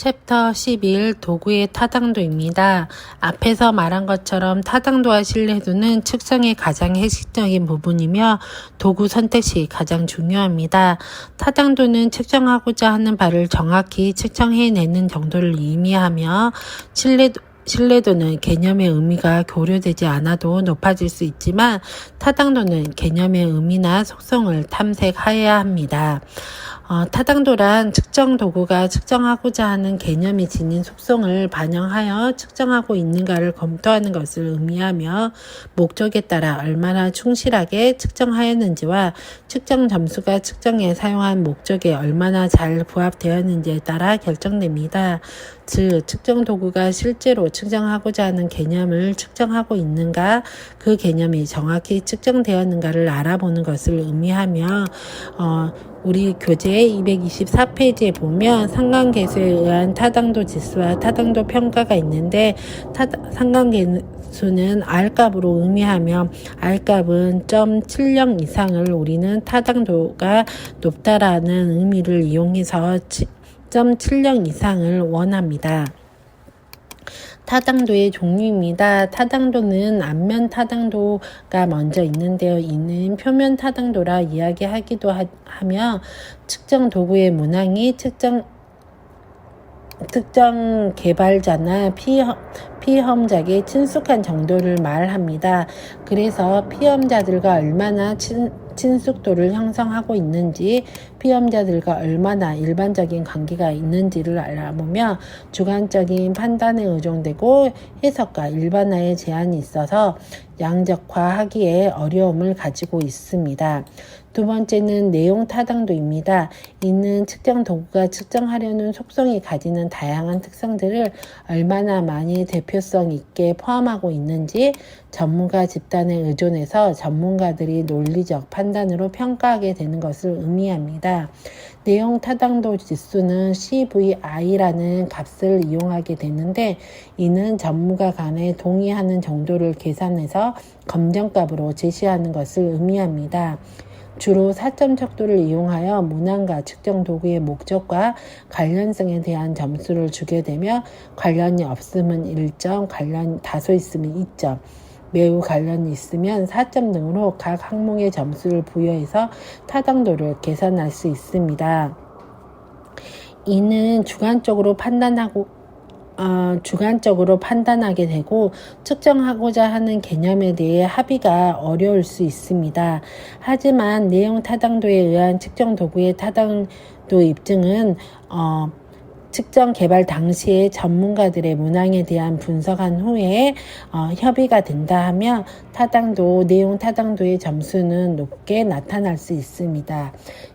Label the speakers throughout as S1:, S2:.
S1: 챕터 11 도구의 타당도입니다. 앞에서 말한 것처럼 타당도와 신뢰도는 측정의 가장 핵심적인 부분이며 도구 선택 시 가장 중요합니다. 타당도는 측정하고자 하는 바를 정확히 측정해내는 정도를 의미하며 신뢰도는 개념의 의미가 교류되지 않아도 높아질 수 있지만 타당도는 개념의 의미나 속성을 탐색하여야 합니다. 타당도란 측정 도구가 측정하고자 하는 개념이 지닌 속성을 반영하여 측정하고 있는가를 검토하는 것을 의미하며 목적에 따라 얼마나 충실하게 측정하였는지와 측정 점수가 측정에 사용한 목적에 얼마나 잘 부합되었는지에 따라 결정됩니다. 즉, 측정 도구가 실제로 측정하고자 하는 개념을 측정하고 있는가, 그 개념이 정확히 측정되었는가를 알아보는 것을 의미하며 우리 교재 224페이지에 보면 상관계수에 의한 타당도 지수와 타당도 평가가 있는데 상관계수는 R값으로 의미하며 R값은 0.70 이상을 우리는 타당도가 높다라는 의미를 이용해서 0.70 이상을 원합니다. 타당도의 종류입니다. 타당도는 앞면 타당도가 먼저 있는데요. 이는 표면 타당도라 이야기하기도 하며 측정 도구의 문항이 특정 개발자나 피험자에게 친숙한 정도를 말합니다. 그래서 피험자들과 얼마나 친숙도를 형성하고 있는지, 피험자들과 얼마나 일반적인 관계가 있는지를 알아보며 주관적인 판단에 의존되고 해석과 일반화에 제한이 있어서 양적화하기에 어려움을 가지고 있습니다. 두 번째는 내용 타당도입니다. 이는 측정 도구가 측정하려는 속성이 가지는 다양한 특성들을 얼마나 많이 대표성 있게 포함하고 있는지 전문가 집단에 의존해서 전문가들이 논리적 판단으로 평가하게 되는 것을 의미합니다. 내용 타당도 지수는 CVI라는 값을 이용하게 되는데 이는 전문가 간에 동의하는 정도를 계산해서 검정값으로 제시하는 것을 의미합니다. 주로 4점 척도를 이용하여 문항과 측정 도구의 목적과 관련성에 대한 점수를 주게 되며 관련이 없으면 1점, 관련이 다소 있으면 2점, 매우 관련이 있으면 4점 등으로 각 항목의 점수를 부여해서 타당도를 계산할 수 있습니다. 이는 주관적으로 판단하게 되고 측정하고자 하는 개념에 대해 합의가 어려울 수 있습니다. 하지만 내용 타당도에 의한 측정 도구의 타당도 입증은 측정 개발 당시에 전문가들의 문항에 대한 분석한 후에 협의가 된다 하면 내용 타당도의 점수는 높게 나타날 수 있습니다.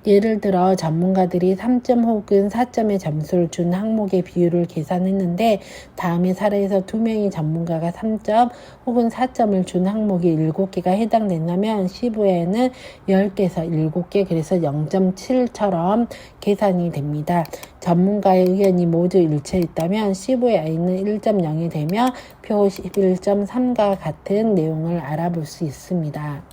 S1: 예를 들어 전문가들이 3점 혹은 4점의 점수를 준 항목의 비율을 계산했는데 다음의 사례에서 2명의 전문가가 3점 혹은 4점을 준 항목이 7개가 해당된다면 CV에는 10개에서 7개, 그래서 0.7처럼 계산이 됩니다. 전문가의 의견이 모두 일치했다면 CVI는 1.0이 되며 표 11.3과 같은 내용을 알아볼 수 있습니다.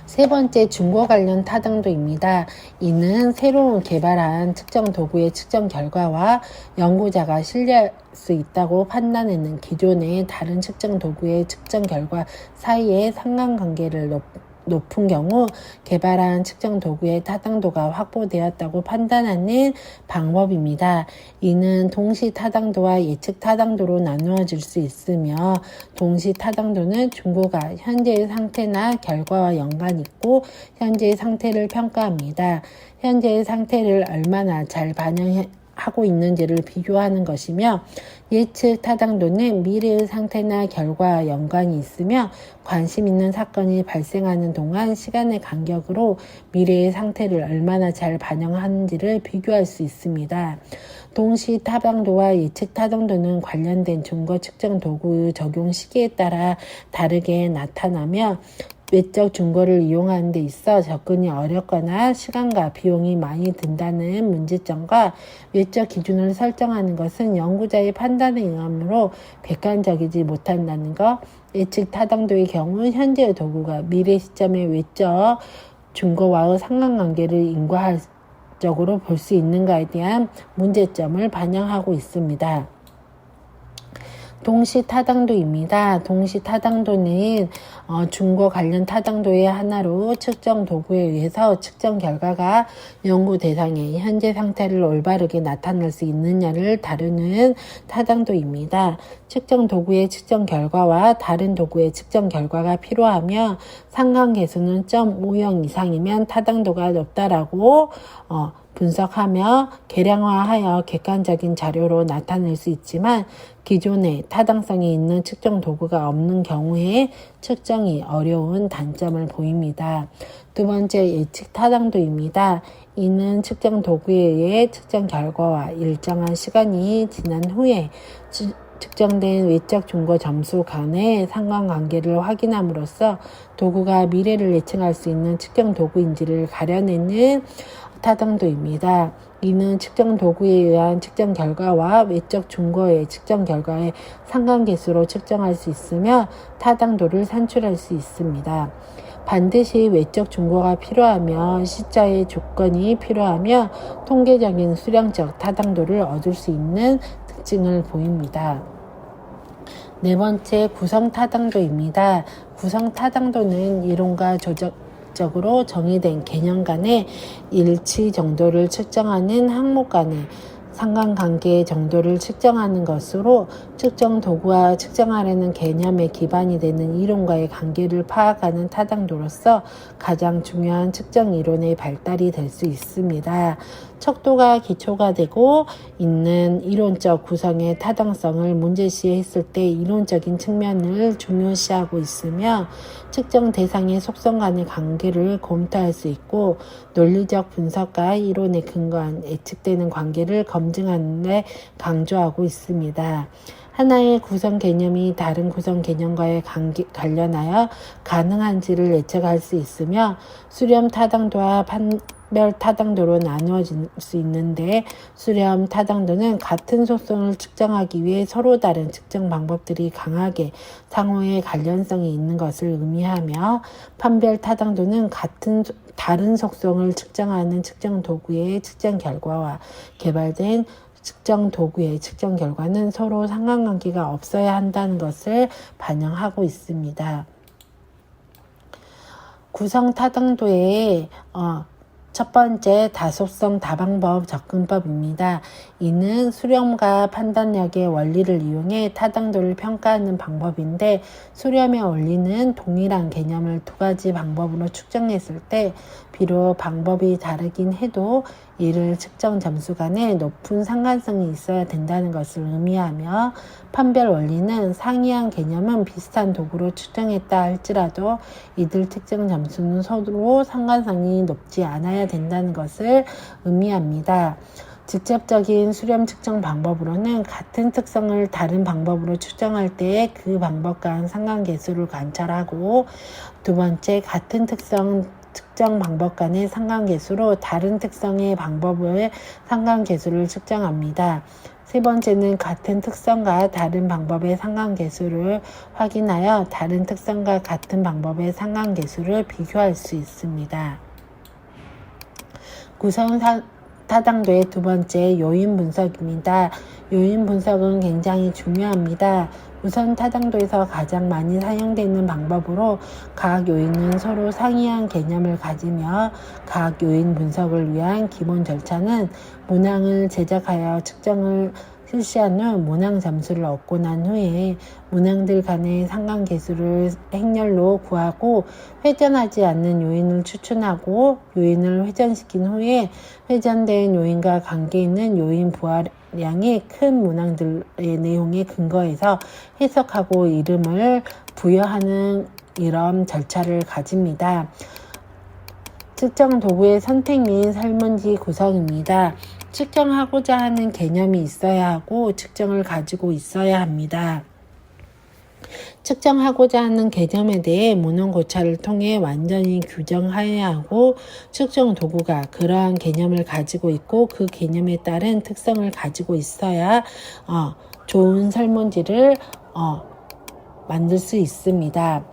S1: 세 번째, 준거 관련 타당도입니다. 이는 새로운 개발한 측정 도구의 측정 결과와 연구자가 신뢰할 수 있다고 판단하는 기존의 다른 측정 도구의 측정 결과 사이의 상관관계를 높은 경우 개발한 측정 도구의 타당도가 확보되었다고 판단하는 방법입니다. 이는 동시 타당도와 예측 타당도로 나누어질 수 있으며 동시 타당도는 준거가 현재의 상태나 결과와 연관이 있고 현재의 상태를 평가합니다. 현재의 상태를 얼마나 잘 반영하고 있는지를 비교하는 것이며 예측 타당도는 미래의 상태나 결과와 연관이 있으며 관심 있는 사건이 발생하는 동안 시간의 간격으로 미래의 상태를 얼마나 잘 반영하는지를 비교할 수 있습니다. 동시 타당도와 예측 타당도는 관련된 준거 측정 도구 적용 시기에 따라 다르게 나타나며 외적 준거를 이용하는 데 있어 접근이 어렵거나 시간과 비용이 많이 든다는 문제점과 외적 기준을 설정하는 것은 연구자의 판단에 의하므로 객관적이지 못한다는 것, 예측 타당도의 경우 현재의 도구가 미래 시점의 외적 준거와의 상관관계를 인과할 적으로 볼 수 있는가에 대한 문제점을 반영하고 있습니다. 동시타당도입니다. 동시타당도는 중거 관련 타당도의 하나로 측정 도구에 의해서 측정 결과가 연구 대상의 현재 상태를 올바르게 나타낼 수 있느냐를 다루는 타당도입니다. 측정 도구의 측정 결과와 다른 도구의 측정 결과가 필요하며 상관계수는 0.50 이상이면 타당도가 높다라고 분석하며 계량화하여 객관적인 자료로 나타낼 수 있지만 기존에 타당성이 있는 측정 도구가 없는 경우에 측정이 어려운 단점을 보입니다. 두 번째, 예측 타당도입니다. 이는 측정 도구에 의해 측정 결과와 일정한 시간이 지난 후에 측정된 외적 중거 점수 간의 상관관계를 확인함으로써 도구가 미래를 예측할 수 있는 측정 도구인지를 가려내는 타당도입니다. 이는 측정 도구에 의한 측정 결과와 외적 중거의 측정 결과의 상관계수로 측정할 수 있으며 타당도를 산출할 수 있습니다. 반드시 외적 중거가 필요하며 시자의 조건이 필요하며 통계적인 수량적 타당도를 얻을 수 있는 특징을 보입니다. 네 번째, 구성타당도입니다. 구성타당도는 이론과 적으로 정의된 개념 간의 일치 정도를 측정하는 항목 간의 상관관계 정도를 측정하는 것으로 측정 도구와 측정하려는 개념의 기반이 되는 이론과의 관계를 파악하는 타당도로서 가장 중요한 측정 이론의 발달이 될 수 있습니다. 척도가 기초가 되고 있는 이론적 구성의 타당성을 문제시했을 때 이론적인 측면을 중요시하고 있으며 측정 대상의 속성 간의 관계를 검토할 수 있고 논리적 분석과 이론에 근거한 예측되는 관계를 검증하는 데 강조하고 있습니다. 하나의 구성 개념이 다른 구성 개념과의 관련하여 가능한지를 예측할 수 있으며 수렴 타당도와 판별 타당도로 나누어질 수 있는데 수렴 타당도는 같은 속성을 측정하기 위해 서로 다른 측정 방법들이 강하게 상호의 관련성이 있는 것을 의미하며 판별 타당도는 다른 속성을 측정하는 측정 도구의 측정 결과와 개발된 측정 도구의 측정 결과는 서로 상관관계가 없어야 한다는 것을 반영하고 있습니다. 구성 타당도의 첫 번째, 다속성 다방법 접근법입니다. 이는 수렴과 판단력의 원리를 이용해 타당도를 평가하는 방법인데 수렴의 원리는 동일한 개념을 두 가지 방법으로 측정했을 때 비록 방법이 다르긴 해도 이를 측정 점수 간에 높은 상관성이 있어야 된다는 것을 의미하며 판별 원리는 상이한 개념은 비슷한 도구로 측정했다 할지라도 이들 특정 점수는 서로 상관성이 높지 않아야 된다는 것을 의미합니다. 직접적인 수렴 측정 방법으로는 같은 특성을 다른 방법으로 측정할 때에 그 방법 간 상관계수를 관찰하고 두 번째, 같은 특성 측정 방법 간의 상관계수로 다른 특성의 방법의 상관계수를 측정합니다. 세 번째는 같은 특성과 다른 방법의 상관계수를 확인하여 다른 특성과 같은 방법의 상관계수를 비교할 수 있습니다. 구성 타당도의 두 번째, 요인 분석입니다. 요인 분석은 굉장히 중요합니다. 우선 타당도에서 가장 많이 사용되는 방법으로 각 요인은 서로 상이한 개념을 가지며 각 요인 분석을 위한 기본 절차는 문항을 제작하여 측정을 실시한 후 문항 점수를 얻고 난 후에 문항들 간의 상관계수를 행렬로 구하고 회전하지 않는 요인을 추천하고 요인을 회전시킨 후에 회전된 요인과 관계 있는 요인 부하량이 큰 문항들의 내용에 근거해서 해석하고 이름을 부여하는 이런 절차를 가집니다. 측정 도구의 선택 및 설문지 구성입니다. 측정하고자 하는 개념이 있어야 하고 측정을 가지고 있어야 합니다. 측정하고자 하는 개념에 대해 문헌 고찰을 통해 완전히 규정하여야 하고 측정 도구가 그러한 개념을 가지고 있고 그 개념에 따른 특성을 가지고 있어야 좋은 설문지를 만들 수 있습니다.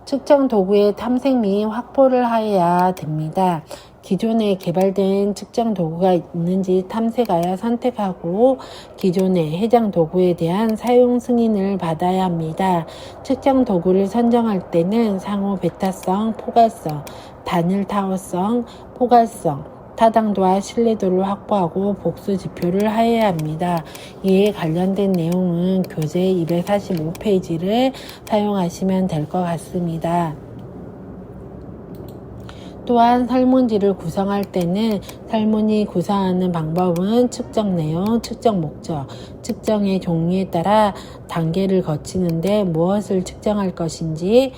S1: 측정 도구의 탐색 및 확보를 하여야 됩니다. 기존에 개발된 측정 도구가 있는지 탐색하여 선택하고 기존의 해당 도구에 대한 사용 승인을 받아야 합니다. 측정 도구를 선정할 때는 상호 베타성, 포괄성, 단일 타워성, 포괄성, 타당도와 신뢰도를 확보하고 복수 지표를 하여야 합니다. 이에 관련된 내용은 교재 245페이지를 사용하시면 될 것 같습니다. 또한 설문지를 구성할 때는 설문이 구성하는 방법은 측정 내용, 측정 목적, 측정의 종류에 따라 단계를 거치는데 무엇을 측정할 것인지,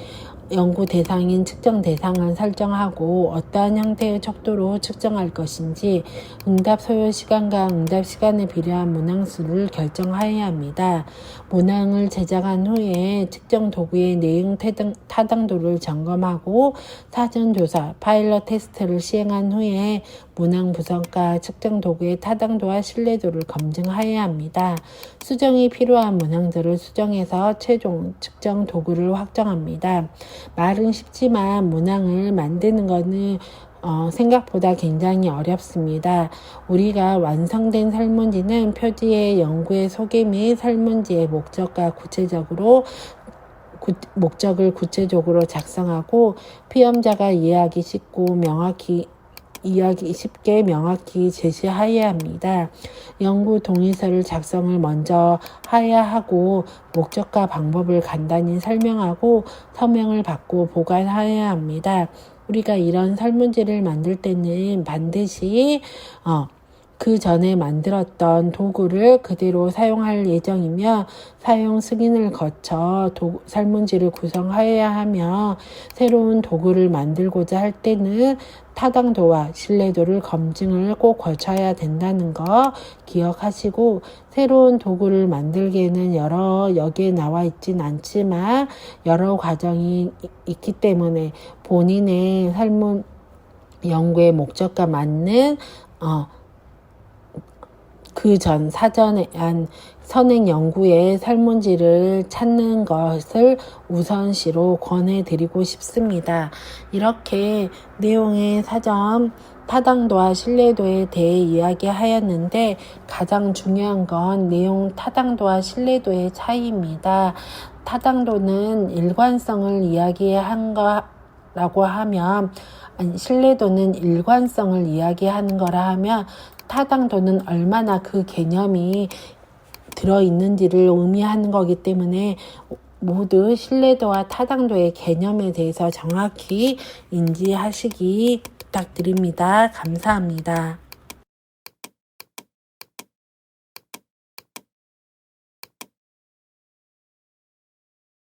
S1: 연구 대상인 측정 대상을 설정하고 어떠한 형태의 척도로 측정할 것인지, 응답 소요 시간과 응답 시간에 필요한 문항수를 결정하여야 합니다. 문항을 제작한 후에 측정 도구의 내용 타당도를 점검하고 사전조사, 파일럿 테스트를 시행한 후에 문항 분석과 측정 도구의 타당도와 신뢰도를 검증하여야 합니다. 수정이 필요한 문항들을 수정해서 최종 측정 도구를 확정합니다. 말은 쉽지만 문항을 만드는 것은 생각보다 굉장히 어렵습니다. 우리가 완성된 설문지는 표지의 연구의 소개 및 설문지의 목적을 구체적으로 작성하고 피험자가 이해하기 쉽게 명확히 제시하여야 합니다. 연구 동의서를 작성을 먼저 하여야 하고 목적과 방법을 간단히 설명하고 서명을 받고 보관하여야 합니다. 우리가 이런 설문지를 만들 때는 반드시 그 전에 만들었던 도구를 그대로 사용할 예정이며 사용 승인을 거쳐 설문지를 구성하여야 하며 새로운 도구를 만들고자 할 때는 타당도와 신뢰도를 검증을 꼭 거쳐야 된다는 거 기억하시고, 새로운 도구를 만들기에는 여기에 나와 있진 않지만 여러 과정이 있기 때문에 본인의 설문 연구의 목적과 맞는 그 전 사전에 한 선행 연구의 설문지를 찾는 것을 우선시로 권해드리고 싶습니다. 이렇게 내용의 사전 타당도와 신뢰도에 대해 이야기하였는데 가장 중요한 건 내용 타당도와 신뢰도의 차이입니다. 타당도는 일관성을 이야기한 거라고 하면, 신뢰도는 일관성을 이야기하는 거라 하면 타당도는 얼마나 그 개념이 들어있는지를 의미하는 거기 때문에 모두 신뢰도와 타당도의 개념에 대해서 정확히 인지하시기 부탁드립니다. 감사합니다.